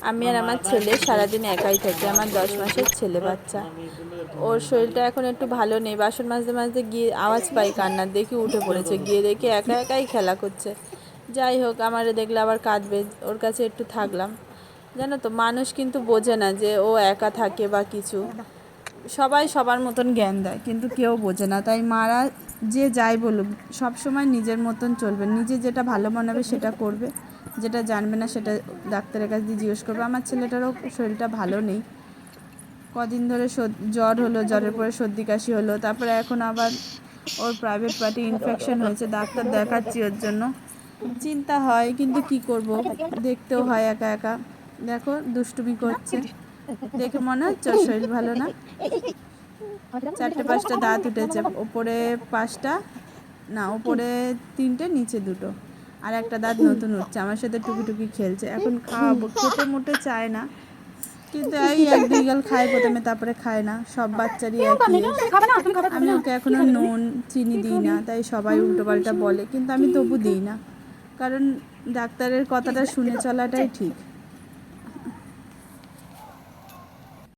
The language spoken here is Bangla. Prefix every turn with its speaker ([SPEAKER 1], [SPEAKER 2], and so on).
[SPEAKER 1] আমি আর আমার ছেলে সারাদিন একাই থাকি। আমার 10 মাসের ছেলে বাচ্চা। ওর শরীরটা এখন একটু ভালো নেই। বাসন মাজতে মাজতে গিয়ে আওয়াজ পাই কান্নার, দেখি উঠে পড়েছে, গিয়ে দেখি একা একাই খেলা করছে। যাই হোক, আমারে দেখলে আবার কাঁদবে, ওর কাছে একটু থাকলাম। জানো তো, মানুষ কিন্তু বোঝে না যে ও একা থাকে বা কিছু। সবাই সবার মতন জ্ঞান দেয়, কিন্তু কেউ বোঝে না। তাই মারা যে যাই বলুক, সবসময় নিজের মতন চলবে, নিজে যেটা ভালো মনে হবে সেটা করবে, যেটা জানবে না সেটা ডাক্তারের কাছে দিয়ে জিজ্ঞেস করবে। আমার ছেলেটারও শরীরটা ভালো নেই, কদিন ধরে জ্বর হলো, জ্বরের পরে সর্দি কাশি হলো, তারপরে এখন আবার ওর প্রাইভেট পার্টি ইনফেকশন হয়েছে, ডাক্তার দেখাচ্ছি ওর জন্য। চিন্তা হয়, কিন্তু কি করব, দেখতেও হয় একা একা। দেখো দুষ্টুমি করছে, দেখে মনে হচ্ছে ওর শরীর ভালো না। 4-5টা দাঁত উঠেছে, ওপরে 5টা, না ওপরে 3টে, নিচে 2টো, আর একটা দাঁত নতুন উঠছে। আমার সাথে টুকি টুকি খেলছে। এখন খাওয়াবো, খেতে মোটে চায় না, কিন্তু এই 1-2 গাল খায় প্রথমে, তারপরে খায় না। সব বাচ্চারই একই। আমি ওকে এখনও নুন চিনি দিই না, তাই সবাই উল্টোপাল্টা বলে, কিন্তু আমি তবু দিই না, কারণ ডাক্তারের কথাটা শুনে চলাটাই ঠিক।